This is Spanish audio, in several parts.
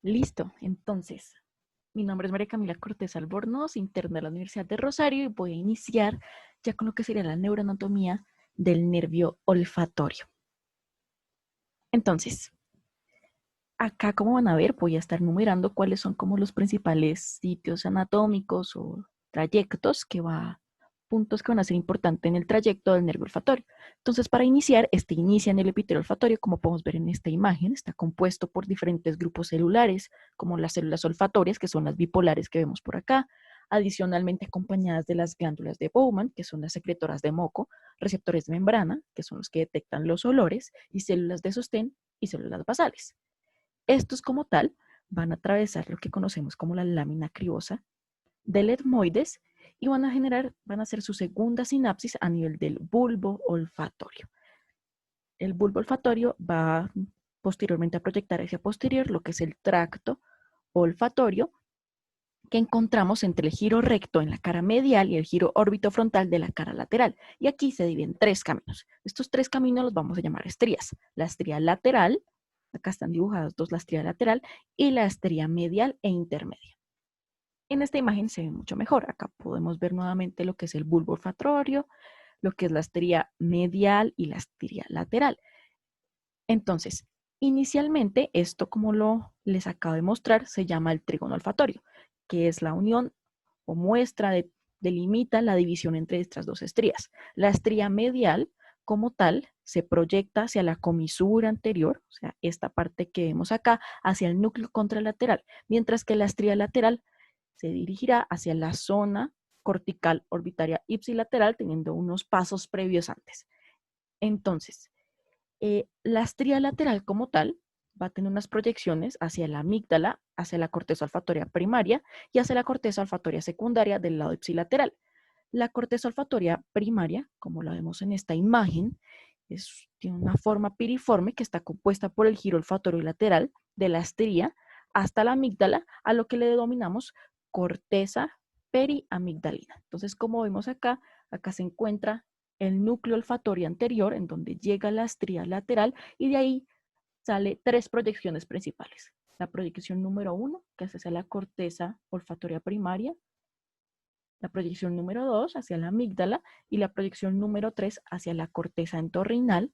Listo, entonces, mi nombre es María Camila Cortés Albornoz, interna de la Universidad de Rosario, y voy a iniciar ya con lo que sería la neuroanatomía del nervio olfatorio. Entonces, acá como van a ver, voy a estar numerando cuáles son como los principales sitios anatómicos o trayectos puntos que van a ser importantes en el trayecto del nervio olfatorio. Entonces, para iniciar, este inicia en el epitelio olfatorio, como podemos ver en esta imagen, está compuesto por diferentes grupos celulares, como las células olfatorias, que son las bipolares que vemos por acá, adicionalmente acompañadas de las glándulas de Bowman, que son las secretoras de moco, receptores de membrana, que son los que detectan los olores, y células de sostén y células basales. Estos como tal van a atravesar lo que conocemos como la lámina cribosa del etmoides y van a hacer su segunda sinapsis a nivel del bulbo olfatorio. El bulbo olfatorio va posteriormente a proyectar hacia posterior lo que es el tracto olfatorio que encontramos entre el giro recto en la cara medial y el giro orbitofrontal de la cara lateral. Y aquí se dividen tres caminos. Estos tres caminos los vamos a llamar estrías. La estría lateral, acá están dibujadas dos, la estría lateral, y la estría medial e intermedia. En esta imagen se ve mucho mejor. Acá podemos ver nuevamente lo que es el bulbo olfatorio, lo que es la estría medial y la estría lateral. Entonces, inicialmente, esto como les acabo de mostrar, se llama el trígono olfatorio, que es la unión o delimita la división entre estas dos estrías. La estría medial, como tal, se proyecta hacia la comisura anterior, o sea, esta parte que vemos acá, hacia el núcleo contralateral, mientras que la estría lateral se dirigirá hacia la zona cortical orbitaria ipsilateral, teniendo unos pasos previos antes. Entonces, la estría lateral como tal va a tener unas proyecciones hacia la amígdala, hacia la corteza olfatoria primaria y hacia la corteza olfatoria secundaria del lado ipsilateral. La corteza olfatoria primaria, como la vemos en esta imagen, tiene una forma piriforme que está compuesta por el giro olfatorio lateral de la estría hasta la amígdala, a lo que le denominamos corteza periamigdalina. Entonces, como vemos acá, acá se encuentra el núcleo olfatorio anterior, en donde llega la estría lateral, y de ahí sale tres proyecciones principales. La proyección número 1, que es hacia la corteza olfatoria primaria, la proyección número 2 hacia la amígdala y la proyección número 3 hacia la corteza entorrinal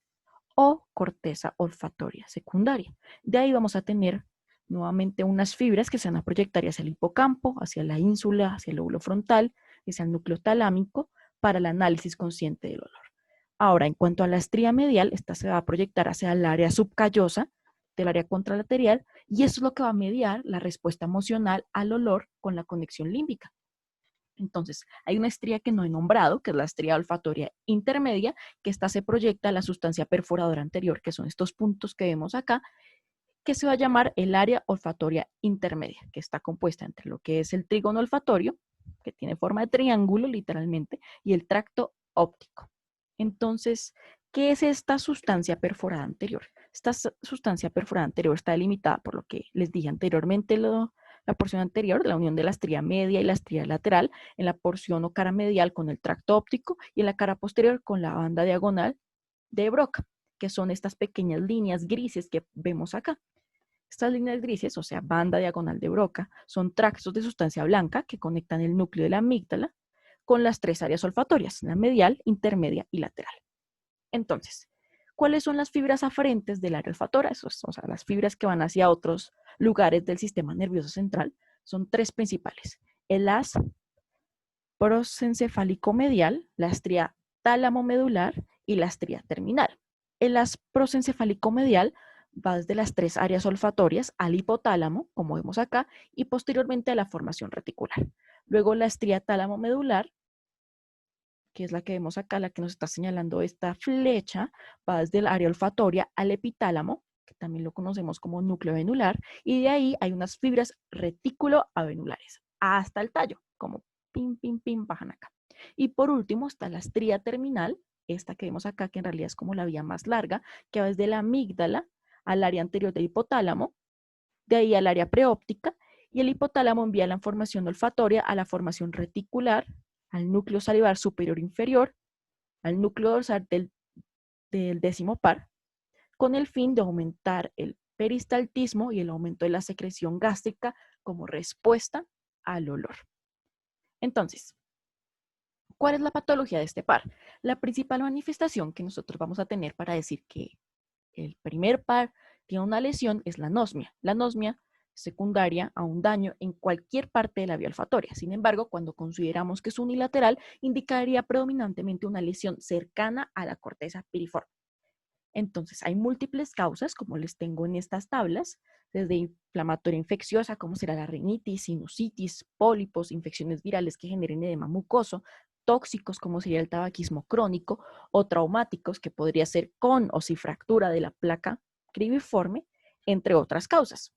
o corteza olfatoria secundaria. De ahí vamos a tener nuevamente unas fibras que se van a proyectar hacia el hipocampo, hacia la ínsula, hacia el lóbulo frontal, hacia el núcleo talámico para el análisis consciente del olor. Ahora, en cuanto a la estría medial, esta se va a proyectar hacia el área subcallosa del área contralateral y eso es lo que va a mediar la respuesta emocional al olor con la conexión límbica. Entonces, hay una estría que no he nombrado, que es la estría olfatoria intermedia, que esta se proyecta a la sustancia perforadora anterior, que son estos puntos que vemos acá, que se va a llamar el área olfatoria intermedia, que está compuesta entre lo que es el trígono olfatorio, que tiene forma de triángulo literalmente, y el tracto óptico. Entonces, ¿qué es esta sustancia perforada anterior? Esta sustancia perforada anterior está delimitada por lo que les dije anteriormente, la porción anterior, la unión de la estría media y la estría lateral, en la porción o cara medial con el tracto óptico y en la cara posterior con la banda diagonal de Broca, que son estas pequeñas líneas grises que vemos acá. Estas líneas grises, o sea, banda diagonal de Broca, son tractos de sustancia blanca que conectan el núcleo de la amígdala con las tres áreas olfatorias, la medial, intermedia y lateral. Entonces, ¿cuáles son las fibras aferentes del área olfatoria? O sea, las fibras que van hacia otros lugares del sistema nervioso central son tres principales. El haz prosencefálico medial, la estría tálamo medular y la estría terminal. El haz prosencefálico medial va desde las tres áreas olfatorias al hipotálamo, como vemos acá, y posteriormente a la formación reticular. Luego la estría tálamo medular, que es la que vemos acá, la que nos está señalando esta flecha, va desde el área olfatoria al epitálamo, que también lo conocemos como núcleo venular, y de ahí hay unas fibras retículo-avenulares, hasta el tallo, como pim, pim, pim, bajan acá. Y por último está la estría terminal, esta que vemos acá, que en realidad es como la vía más larga, que va desde la amígdala al área anterior del hipotálamo, de ahí al área preóptica, y el hipotálamo envía la información olfatoria a la formación reticular, al núcleo salivar superior inferior, al núcleo dorsal del décimo par, con el fin de aumentar el peristaltismo y el aumento de la secreción gástrica como respuesta al olor. Entonces, ¿cuál es la patología de este par? La principal manifestación que nosotros vamos a tener para decir que el primer par tiene una lesión es la anosmia. La anosmia secundaria a un daño en cualquier parte de la vía olfatoria. Sin embargo, cuando consideramos que es unilateral, indicaría predominantemente una lesión cercana a la corteza piriforme. Entonces, hay múltiples causas, como les tengo en estas tablas, desde inflamatoria infecciosa, como será la rinitis, sinusitis, pólipos, infecciones virales que generen edema mucoso, tóxicos, como sería el tabaquismo crónico, o traumáticos, que podría ser con o sin fractura de la placa cribiforme, entre otras causas.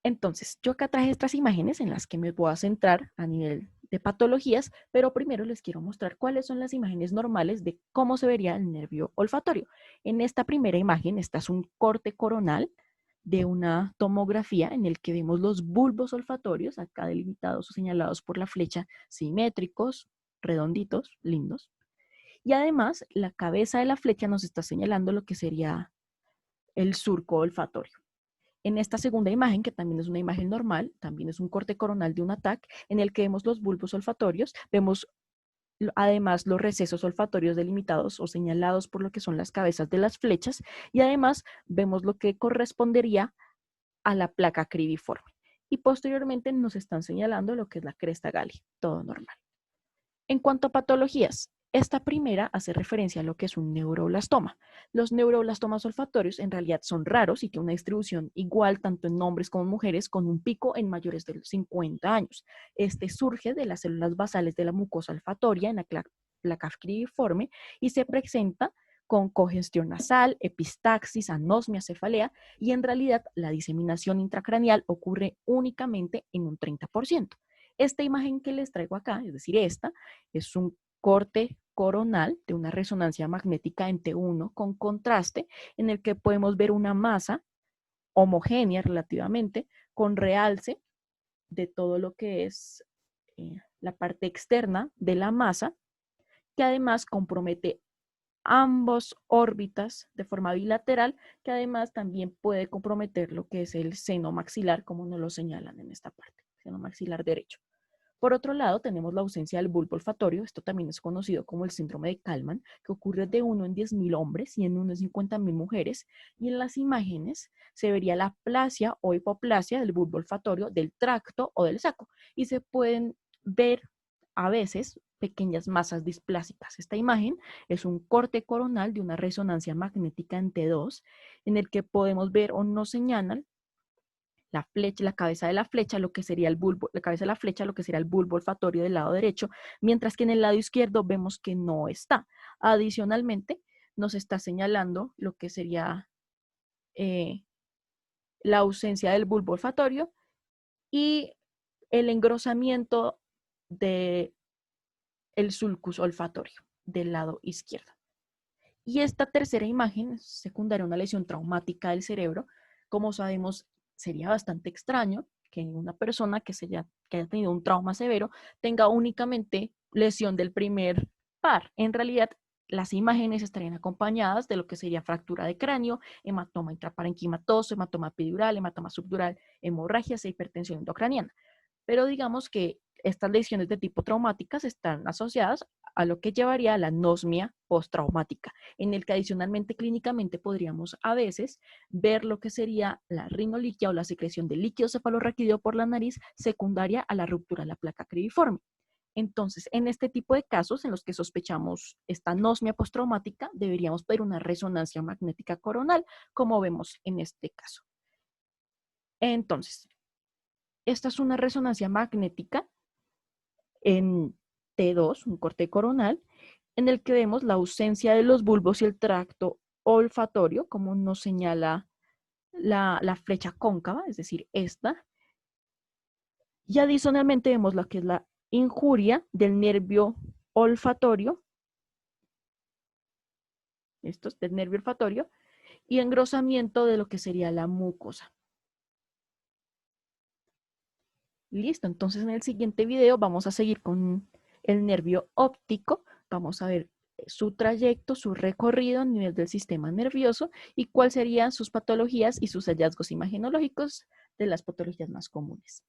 Entonces, yo acá traje estas imágenes en las que me voy a centrar a nivel de patologías, pero primero les quiero mostrar cuáles son las imágenes normales de cómo se vería el nervio olfatorio. En esta primera imagen, esta es un corte coronal de una tomografía en el que vemos los bulbos olfatorios, acá delimitados o señalados por la flecha, simétricos, redonditos, lindos. Y además, la cabeza de la flecha nos está señalando lo que sería el surco olfatorio. En esta segunda imagen, que también es una imagen normal, también es un corte coronal de un ataque, en el que vemos los bulbos olfatorios, vemos además los recesos olfatorios delimitados o señalados por lo que son las cabezas de las flechas, y además vemos lo que correspondería a la placa cribiforme. Y posteriormente nos están señalando lo que es la cresta gali, todo normal. En cuanto a patologías, esta primera hace referencia a lo que es un neuroblastoma. Los neuroblastomas olfatorios en realidad son raros y tienen una distribución igual tanto en hombres como en mujeres, con un pico en mayores de 50 años. Este surge de las células basales de la mucosa olfatoria en la placa cribiforme y se presenta con congestión nasal, epistaxis, anosmia, cefalea, y en realidad la diseminación intracraneal ocurre únicamente en un 30%. Esta imagen que les traigo acá, es decir, esta, es un corte coronal de una resonancia magnética en T1 con contraste, en el que podemos ver una masa homogénea relativamente, con realce de todo lo que es la parte externa de la masa, que además compromete ambos órbitas de forma bilateral, que además también puede comprometer lo que es el seno maxilar, como nos lo señalan en esta parte, seno maxilar derecho. Por otro lado, tenemos la ausencia del bulbo olfatorio. Esto también es conocido como el síndrome de Kallmann, que ocurre de 1 en 10.000 hombres y en 1 en 50.000 mujeres. Y en las imágenes se vería la aplasia o hipoplasia del bulbo olfatorio del tracto o del saco. Y se pueden ver a veces pequeñas masas displásicas. Esta imagen es un corte coronal de una resonancia magnética en T2, en el que podemos ver o nos señalan la flecha, la cabeza de la flecha, lo que sería el bulbo, la cabeza de la flecha, lo que sería el bulbo olfatorio del lado derecho, mientras que en el lado izquierdo vemos que no está. Adicionalmente, nos está señalando lo que sería eh, la ausencia del bulbo olfatorio y el engrosamiento del sulcus olfatorio del lado izquierdo. Y esta tercera imagen secundaria una lesión traumática del cerebro. Como sabemos, sería bastante extraño que una persona que haya tenido un trauma severo tenga únicamente lesión del primer par. En realidad, las imágenes estarían acompañadas de lo que sería fractura de cráneo, hematoma intraparenquimatoso, hematoma epidural, hematoma subdural, hemorragias e hipertensión endocraniana. Pero digamos que estas lesiones de tipo traumáticas están asociadas a lo que llevaría a la anosmia postraumática, en el que adicionalmente clínicamente podríamos a veces ver lo que sería la rinoliquia o la secreción de líquido cefalorraquídeo por la nariz secundaria a la ruptura de la placa cribiforme. Entonces, en este tipo de casos en los que sospechamos esta anosmia postraumática, deberíamos pedir una resonancia magnética coronal, como vemos en este caso. Entonces, esta es una resonancia magnética en T2, un corte coronal, en el que vemos la ausencia de los bulbos y el tracto olfatorio, como nos señala la flecha cóncava, es decir, esta. Y adicionalmente vemos lo que es la injuria del nervio olfatorio, esto es del nervio olfatorio, y engrosamiento de lo que sería la mucosa. Listo, entonces en el siguiente video vamos a seguir con el nervio óptico. Vamos a ver su trayecto, su recorrido a nivel del sistema nervioso y cuáles serían sus patologías y sus hallazgos imagenológicos de las patologías más comunes.